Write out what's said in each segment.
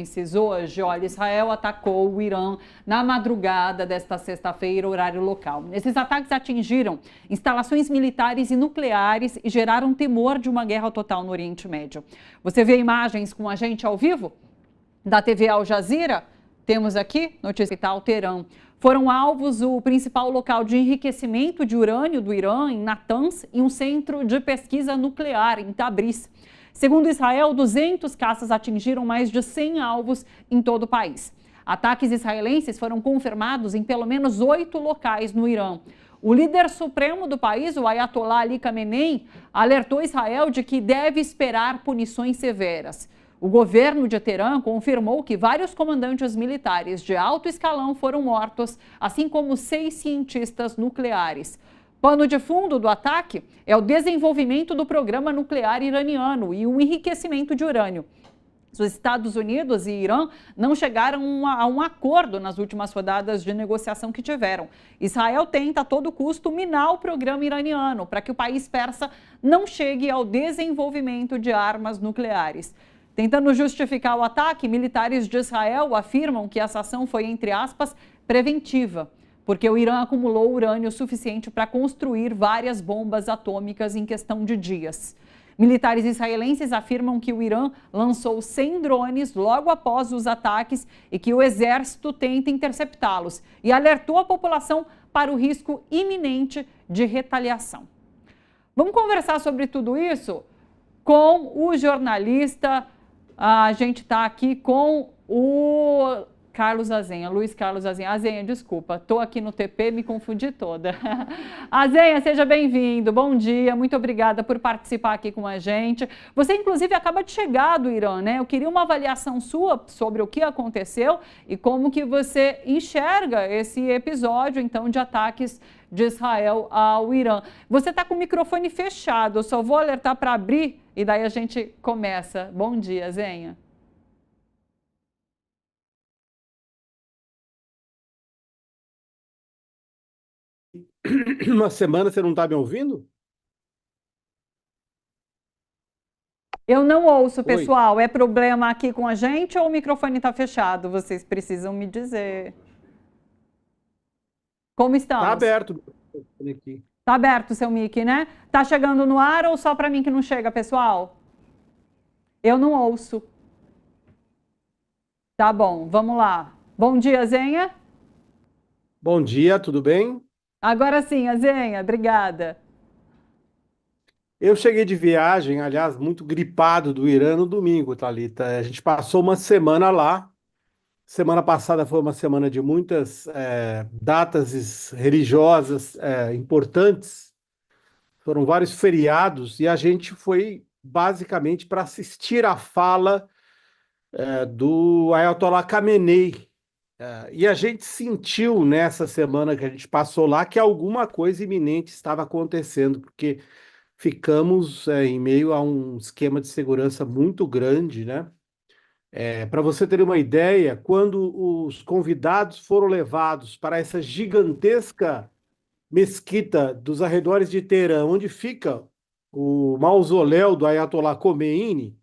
israelenses hoje. Olha, Israel atacou o Irã na madrugada desta sexta-feira, horário local. Esses ataques atingiram instalações militares e nucleares e geraram temor de uma guerra total no Oriente Médio. Você vê imagens com a gente ao vivo da TV Al Jazeera? Temos aqui notícia tal Teherã. Foram alvos o principal local de enriquecimento de urânio do Irã, em Natanz, e um centro de pesquisa nuclear, em Tabriz. Segundo Israel, 200 caças atingiram mais de 100 alvos em todo o país. Ataques israelenses foram confirmados em pelo menos 8 locais no Irã. O líder supremo do país, o Ayatollah Ali Khamenei, alertou Israel de que deve esperar punições severas. O governo de Teherã confirmou que vários comandantes militares de alto escalão foram mortos, assim como 6 cientistas nucleares. Pano de fundo do ataque é o desenvolvimento do programa nuclear iraniano e o enriquecimento de urânio. Os Estados Unidos e Irã não chegaram a um acordo nas últimas rodadas de negociação que tiveram. Israel tenta a todo custo minar o programa iraniano para que o país persa não chegue ao desenvolvimento de armas nucleares. Tentando justificar o ataque, militares de Israel afirmam que essa ação foi, entre aspas, preventiva, porque o Irã acumulou urânio suficiente para construir várias bombas atômicas em questão de dias. Militares israelenses afirmam que o Irã lançou 100 drones logo após os ataques e que o exército tenta interceptá-los e alertou a população para o risco iminente de retaliação. Vamos conversar sobre tudo isso com o jornalista. A gente está aqui com o Carlos Azenha, Luiz Carlos Azenha. Azenha, desculpa, estou aqui no TP, me confundi toda. Azenha, seja bem-vindo, bom dia, muito obrigada por participar aqui com a gente. Você, inclusive, acaba de chegar do Irã, né? Eu queria uma avaliação sua sobre o que aconteceu e como que você enxerga esse episódio, então, de ataques de Israel ao Irã. Você está com o microfone fechado, eu só vou alertar para abrir e daí a gente começa. Bom dia, Zenha. Uma semana você não está me ouvindo? Eu não ouço, Oi. pessoal. É problema aqui com a gente ou o microfone está fechado? Vocês precisam me dizer. Como Está estamos? aberto o microfone aqui. Está aberto o seu mic, né? Tá chegando no ar ou só para mim que não chega, pessoal? Eu não ouço. Tá bom, vamos lá. Bom dia, Zenha. Bom dia, tudo bem? Agora sim, Zenha, obrigada. Eu cheguei de viagem, aliás, muito gripado do Irã no domingo, Thalita. A gente passou uma semana lá. Semana passada foi uma semana de muitas datas religiosas importantes. Foram vários feriados e a gente foi basicamente para assistir a fala do Ayatollah Khamenei. E a gente sentiu nessa semana que a gente passou lá que alguma coisa iminente estava acontecendo, porque ficamos em meio a um esquema de segurança muito grande, né? Para você ter uma ideia, quando os convidados foram levados para essa gigantesca mesquita dos arredores de Teherã, onde fica o mausoléu do Ayatollah Khomeini,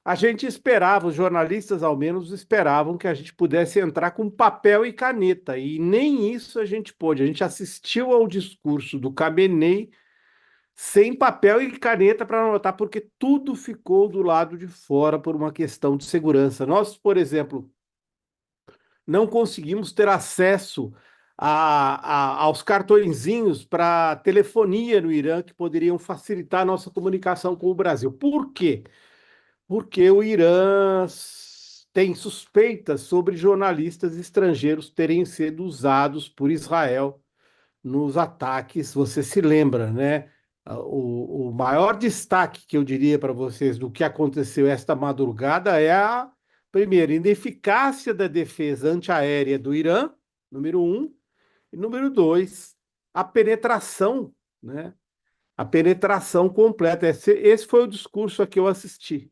a gente esperava, os jornalistas ao menos esperavam que a gente pudesse entrar com papel e caneta, e nem isso a gente pôde. A gente assistiu ao discurso do Khamenei sem papel e caneta para anotar, porque tudo ficou do lado de fora por uma questão de segurança. Nós, por exemplo, não conseguimos ter acesso aos cartõezinhos para telefonia no Irã que poderiam facilitar a nossa comunicação com o Brasil. Por quê? Porque o Irã tem suspeitas sobre jornalistas estrangeiros terem sido usados por Israel nos ataques. Você se lembra, né? O maior destaque que eu diria para vocês do que aconteceu esta madrugada é a, primeiro, ineficácia da defesa antiaérea do Irã, número um, e número dois, a penetração, né? A penetração completa. Esse foi o discurso a que eu assisti.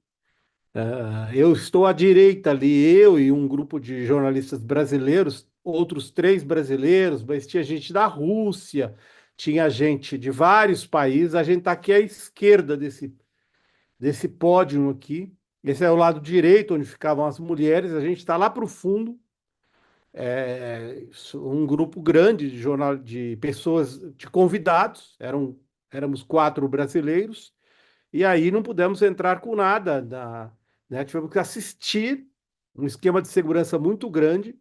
Eu estou à direita ali, eu e um grupo de jornalistas brasileiros, outros 3 brasileiros, mas tinha gente da Rússia, tinha gente de vários países. A gente está aqui à esquerda desse pódio aqui, Esse é o lado direito, onde ficavam as mulheres. A gente está lá para o fundo, um grupo grande de jornal, de pessoas, de convidados. Éramos 4 brasileiros. E aí não pudemos entrar com nada, né? Tivemos que assistir um esquema de segurança muito grande.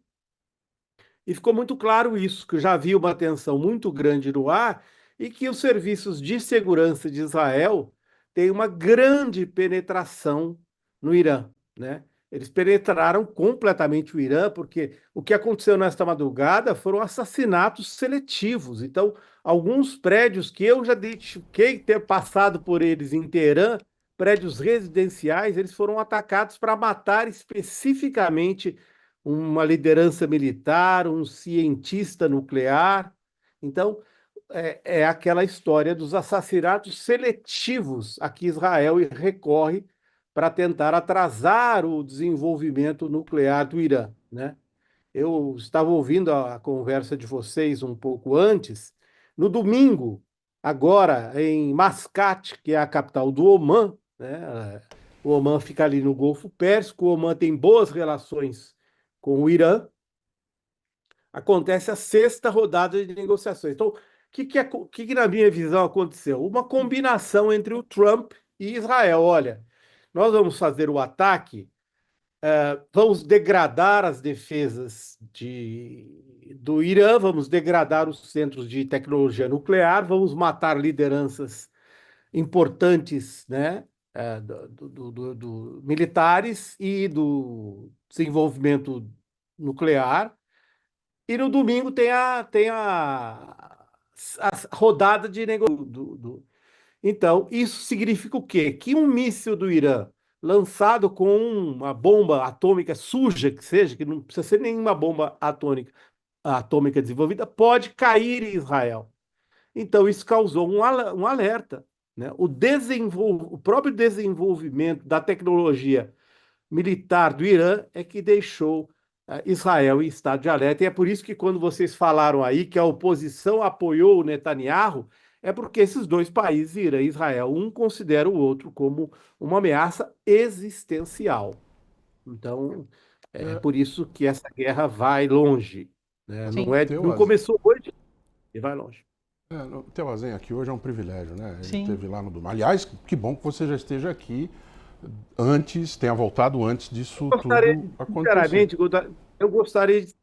E ficou muito claro isso, que já havia uma tensão muito grande no ar e que os serviços de segurança de Israel têm uma grande penetração no Irã, né? Eles penetraram completamente o Irã, porque o que aconteceu nesta madrugada foram assassinatos seletivos. Então, alguns prédios que eu já identifiquei ter passado por eles em Teherã, prédios residenciais, eles foram atacados para matar especificamente uma liderança militar, um cientista nuclear. Então, é aquela história dos assassinatos seletivos a que Israel recorre para tentar atrasar o desenvolvimento nuclear do Irã, né? Eu estava ouvindo a conversa de vocês um pouco antes. No domingo, agora, em Mascate, que é a capital do Omã, né? O Omã fica ali no Golfo Pérsico, o Omã tem boas relações com o Irã, acontece a sexta rodada de negociações. Então, o que, na minha visão, aconteceu? Uma combinação entre o Trump e Israel. Olha, nós vamos fazer o ataque, vamos degradar as defesas do Irã, vamos degradar os centros de tecnologia nuclear, vamos matar lideranças importantes, né, militares e do desenvolvimento nuclear. E no domingo a rodada de negociação. Então, isso significa o quê? Que um míssil do Irã lançado com uma bomba atômica suja que seja, que não precisa ser nenhuma bomba atômica desenvolvida, pode cair em Israel. Então, isso causou um alerta, né? O próprio desenvolvimento da tecnologia militar do Irã é que deixou Israel em estado de alerta. E é por isso que quando vocês falaram aí que a oposição apoiou o Netanyahu, é porque esses dois países, Irã e Israel, um considera o outro como uma ameaça existencial. Então, é É, por isso que essa guerra vai longe, né? Sim, Não começou hoje e vai longe. Ter o Azen aqui hoje é um privilégio, né? Ele sim. esteve lá no domingo. Aliás, que bom que você já esteja aqui antes, tenha voltado antes disso Gostaria, tudo acontecer. sinceramente, eu gostaria de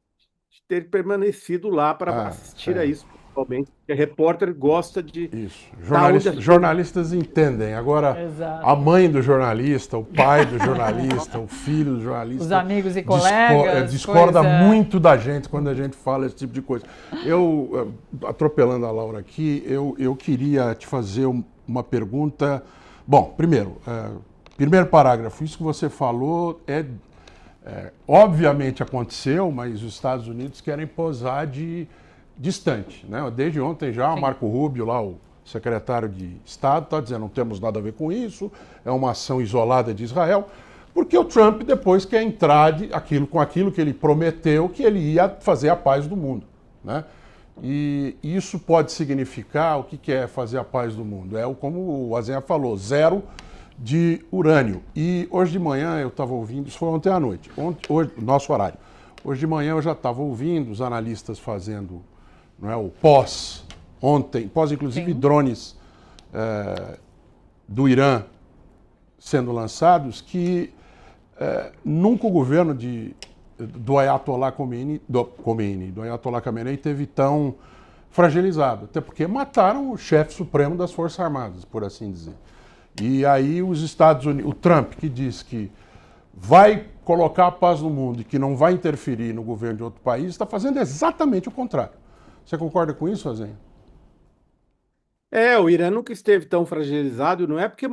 ter permanecido lá para Ah, assistir a é. isso, principalmente, porque repórter gosta de Isso. estar onde a gente... Jornalistas entendem. Agora, a Exato. mão do jornalista, o pai do jornalista, o filho do jornalista. Os amigos e colegas. Discorda pois é. muito da gente quando a gente fala esse tipo de coisa. Eu, atropelando a Laura aqui, eu queria te fazer uma pergunta. Bom, primeiro, primeiro parágrafo, isso que você falou obviamente aconteceu, mas os Estados Unidos querem posar de distante, né? Desde ontem já, o Sim. Marco Rubio, lá, o secretário de Estado, está dizendo não temos nada a ver com isso, é uma ação isolada de Israel, porque o Trump depois quer entrar com aquilo que ele prometeu, que ele ia fazer a paz do mundo, né? E isso pode significar, o que é fazer a paz do mundo? Como o Azenha falou, zero de urânio. E hoje de manhã eu estava ouvindo, isso foi ontem à noite, hoje, nosso horário. Hoje de manhã eu já estava ouvindo os analistas fazendo, não é, o pós inclusive Sim. drones do Irã sendo lançados, que nunca o governo do Ayatollah Khomeini, do Ayatollah Khamenei teve tão fragilizado, até porque mataram o chefe supremo das Forças Armadas, por assim dizer. E aí os Estados Unidos, o Trump, que diz que vai colocar a paz no mundo e que não vai interferir no governo de outro país, está fazendo exatamente o contrário. Você concorda com isso, Azenha? O Irã nunca esteve tão fragilizado, não é porque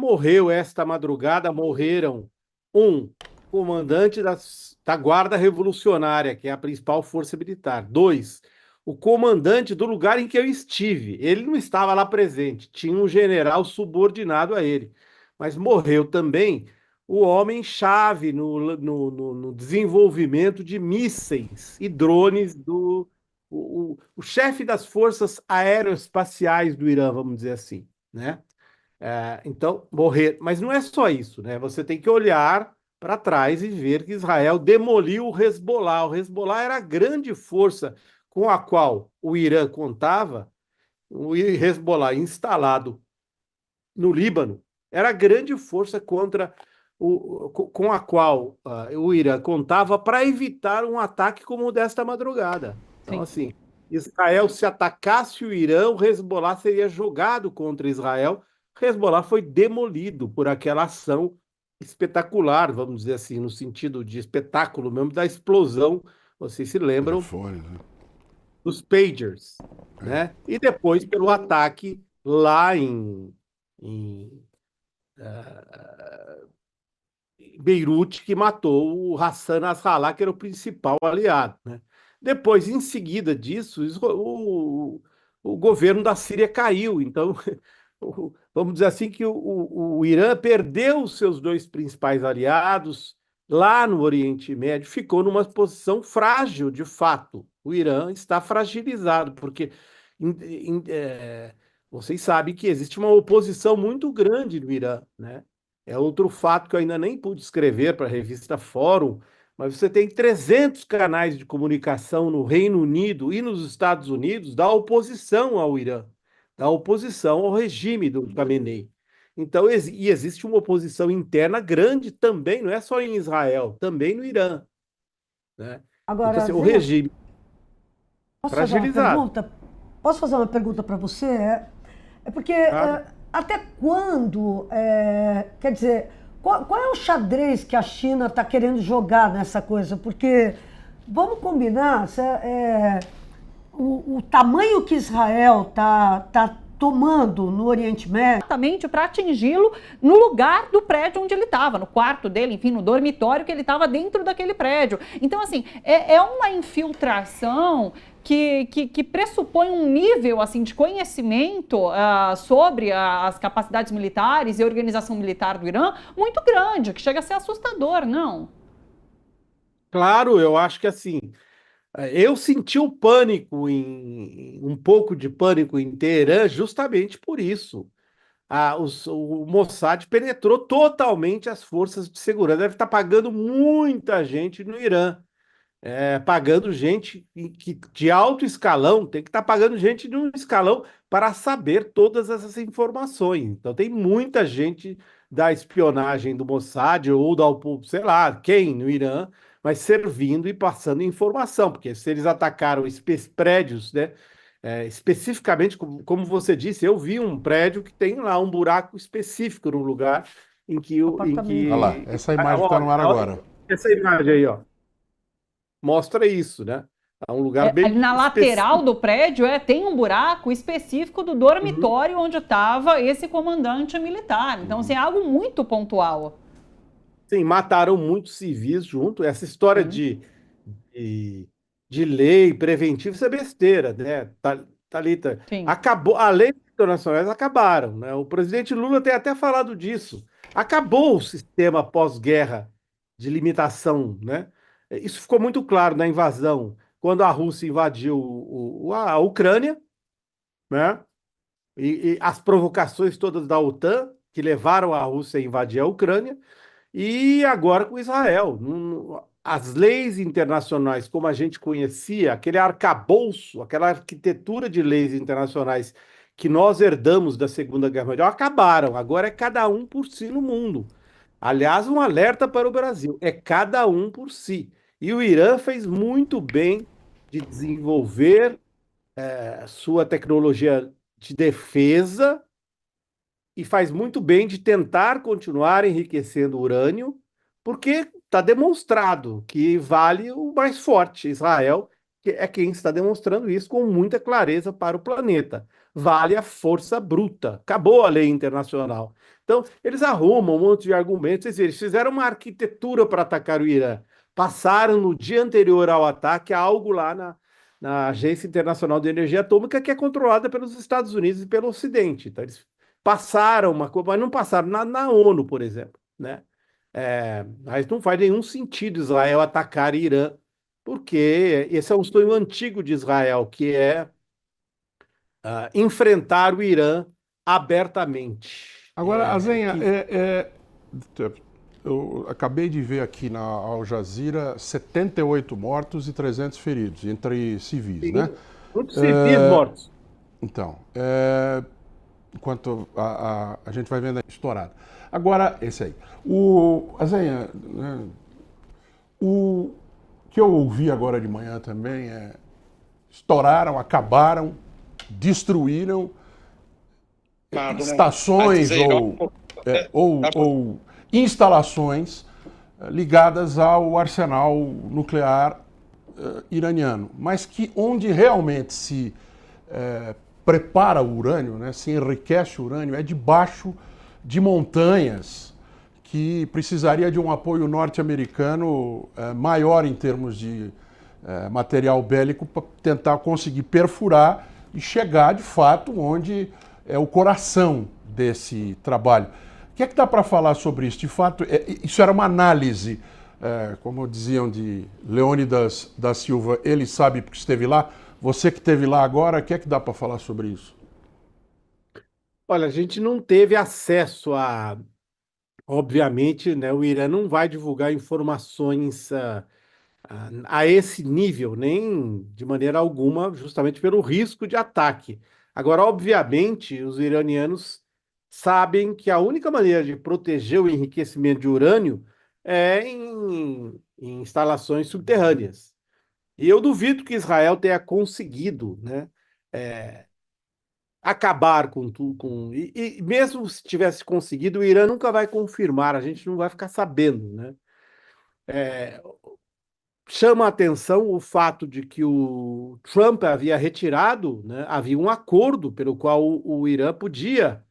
esta madrugada, morreram um comandante da Guarda Revolucionária, que é a principal força militar. Dois, o comandante do lugar em que eu estive. Ele não estava lá presente, tinha um general subordinado a ele. Mas morreu também o homem-chave no desenvolvimento de mísseis e drones o chefe das forças aeroespaciais do Irã, vamos dizer assim, né? Então, morrer. Mas não é só isso, né? Você tem que olhar para trás e ver que Israel demoliu o Hezbollah. O Hezbollah era a grande força com a qual o Irã contava, o Hezbollah instalado no Líbano, era a grande força com a qual o Irã contava para evitar um ataque como o desta madrugada. Então, Sim. assim, Israel, se atacasse o Irã, o Hezbollah seria jogado contra Israel. O Hezbollah foi demolido por aquela ação espetacular, vamos dizer assim, no sentido de espetáculo mesmo, da explosão. Vocês se lembram Telefone, né? dos pagers, né? E depois pelo ataque lá em Beirute, que matou o Hassan Nasrallah, que era o principal aliado, né? Depois, em seguida disso, o governo da Síria caiu. Então, vamos dizer assim que o Irã perdeu os seus dois principais aliados lá no Oriente Médio, ficou numa posição frágil, de fato. O Irã está fragilizado, porque em- vocês sabem que existe uma oposição muito grande no Irã, né? É outro fato que eu ainda nem pude escrever para a revista Fórum, mas você tem 300 canais de comunicação no Reino Unido e nos Estados Unidos da oposição ao Irã, da oposição ao regime do Khamenei. Então, e existe uma oposição interna grande também, não é só em Israel, também no Irã, né? Então, Agora, assim, o Zenha, regime posso fazer uma fragilizado. pergunta? Posso fazer uma pergunta para você? É porque Claro. até quando, quer dizer, qual é o xadrez que a China está querendo jogar nessa coisa? Porque, vamos combinar, o tamanho que Israel tá tomando no Oriente Médio. Exatamente para atingi-lo no lugar do prédio onde ele estava, no quarto dele, enfim, no dormitório que ele estava dentro daquele prédio. Então, assim, é uma infiltração que pressupõe um nível assim de conhecimento sobre as capacidades militares e a organização militar do Irã muito grande, que chega a ser assustador, não? Claro, eu acho que assim, eu senti o pânico um pouco de pânico em Teherã justamente por isso. O Mossad penetrou totalmente as forças de segurança. Deve estar pagando muita gente no Irã, pagando gente de alto escalão, tem que estar pagando gente de um escalão para saber todas essas informações. Então, tem muita gente da espionagem do Mossad ou sei lá, quem no Irã, mas servindo e passando informação, porque se eles atacaram prédios, né? Especificamente, como você disse, eu vi um prédio que tem lá um buraco específico no lugar Apartamento. Olha lá, essa imagem que está no ar agora. essa imagem aí, ó, mostra isso, né? É um lugar Ali bem na lateral específico. do prédio tem um buraco específico do dormitório onde estava esse comandante militar. Então, assim, é algo muito pontual. Sim, mataram muitos civis junto. Essa história Sim. de, de lei preventiva, isso é besteira, né? Thalita, Sim. acabou, as leis internacionais acabaram, né? O presidente Lula tem até falado disso. Acabou o sistema pós-guerra de limitação, né? Isso ficou muito claro na invasão, quando a Rússia invadiu a Ucrânia, né? E as provocações todas da OTAN, que levaram a Rússia a invadir a Ucrânia. E agora com Israel. As leis internacionais, como a gente conhecia, aquele arcabouço, aquela arquitetura de leis internacionais que nós herdamos da Segunda Guerra Mundial, acabaram. Agora é cada um por si no mundo. Aliás, um alerta para o Brasil: é cada um por si. E o Irã fez muito bem de desenvolver sua tecnologia de defesa e faz muito bem de tentar continuar enriquecendo o urânio, porque está demonstrado que vale o mais forte. Israel que é quem está demonstrando isso com muita clareza para o planeta. Vale a força bruta. Acabou a lei internacional. Então, eles arrumam um monte de argumentos. Eles fizeram uma arquitetura para atacar o Irã. Passaram no dia anterior ao ataque algo lá na Agência Internacional de Energia Atômica, que é controlada pelos Estados Unidos e pelo Ocidente. Então, eles passaram uma coisa, mas não passaram na ONU, por exemplo, né? Mas não faz nenhum sentido Israel atacar Irã, porque esse é um sonho antigo de Israel, que é enfrentar o Irã abertamente. Agora, Azenha, eu acabei de ver aqui na Al Jazeera 78 mortos e 300 feridos, entre civis, né? Muitos civis mortos. Então, enquanto a gente vai vendo a estourada. Agora, esse aí. Azenha, né, o que eu ouvi agora de manhã também estouraram, acabaram, destruíram estações ou instalações ligadas ao arsenal nuclear iraniano, mas que onde realmente se prepara o urânio, né, se enriquece o urânio, é debaixo de montanhas que precisaria de um apoio norte-americano maior em termos de material bélico para tentar conseguir perfurar e chegar de fato onde é o coração desse trabalho. O que é que dá para falar sobre isso? De fato, isso era uma análise, como diziam, de Leônidas da Silva, ele sabe porque esteve lá. Você que esteve lá agora, o que é que dá para falar sobre isso? Olha, a gente não teve acesso a... Obviamente, né, o Irã não vai divulgar informações a esse nível, nem de maneira alguma, justamente pelo risco de ataque. Agora, obviamente, os iranianos sabem que a única maneira de proteger o enriquecimento de urânio é em instalações subterrâneas. E eu duvido que Israel tenha conseguido, né, acabar com tudo. E mesmo se tivesse conseguido, o Irã nunca vai confirmar, a gente não vai ficar sabendo, né? Chama a atenção o fato de que o Trump havia retirado, né, havia um acordo pelo qual o Irã podia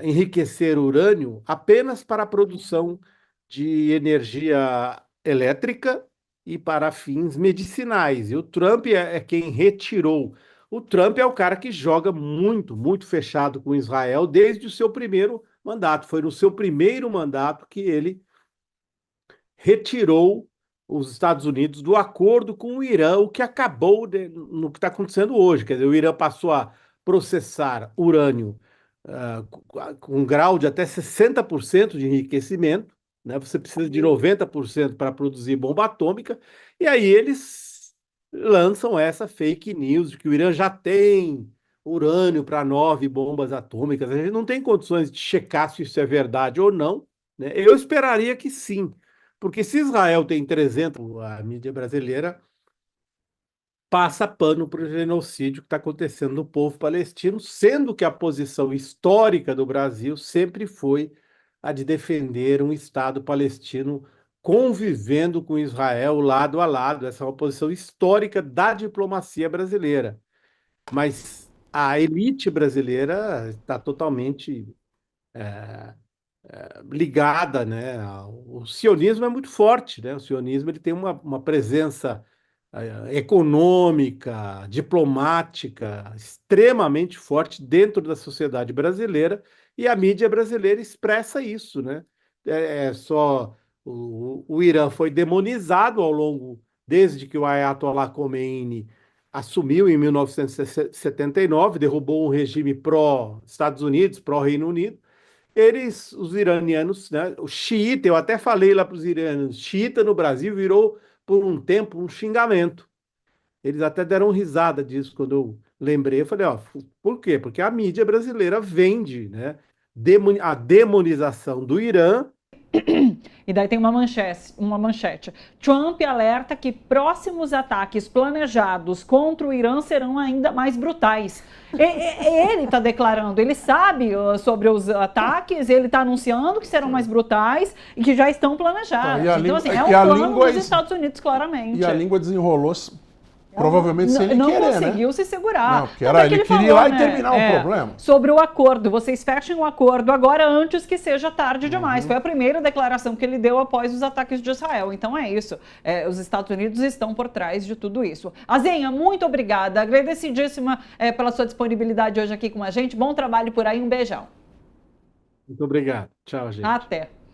enriquecer urânio apenas para a produção de energia elétrica e para fins medicinais. E o Trump é quem retirou. O Trump é o cara que joga muito, muito fechado com Israel desde o seu primeiro mandato. Foi no seu primeiro mandato que ele retirou os Estados Unidos do acordo com o Irã, o que acabou no que está acontecendo hoje. Quer dizer, o Irã passou a processar urânio com um grau de até 60% de enriquecimento, né? Você precisa de 90% para produzir bomba atômica, e aí eles lançam essa fake news de que o Irã já tem urânio para 9 bombas atômicas. A gente não tem condições de checar se isso é verdade ou não, né? Eu esperaria que sim. Porque se Israel tem 300, a mídia brasileira passa pano para o genocídio que está acontecendo no povo palestino, sendo que a posição histórica do Brasil sempre foi a de defender um Estado palestino convivendo com Israel lado a lado. Essa é uma posição histórica da diplomacia brasileira. Mas a elite brasileira está totalmente ligada, né? O sionismo é muito forte, né? O sionismo ele tem uma presença econômica, diplomática extremamente forte dentro da sociedade brasileira, e a mídia brasileira expressa isso, né? Só o Irã foi demonizado ao longo, desde que o Ayatollah Khomeini assumiu em 1979, derrubou um regime pró-Estados Unidos, pró-Reino Unido. Os iranianos, né, o xiita, eu até falei lá para os iranianos, xiita no Brasil virou por um tempo um xingamento. Eles até deram risada disso quando eu lembrei. Eu falei, ó, por quê? Porque a mídia brasileira vende, né, a demonização do Irã. E daí tem uma manchete. Trump alerta que próximos ataques planejados contra o Irã serão ainda mais brutais. Ele está declarando, ele sabe sobre os ataques, ele está anunciando que serão mais brutais e que já estão planejados. Então, assim, é um plano dos Estados Unidos, claramente. E a língua desenrolou provavelmente sem ele não querer, conseguiu, né? se segurar. Não, porque ele queria ir lá e terminar o problema. Sobre o acordo, vocês fechem o acordo agora antes que seja tarde demais. Foi a primeira declaração que ele deu após os ataques de Israel. Então é isso. Os Estados Unidos estão por trás de tudo isso. Azenha, muito obrigada. Agradecidíssima pela sua disponibilidade hoje aqui com a gente. Bom trabalho por aí. Um beijão. Muito obrigado. Tchau, gente. Até.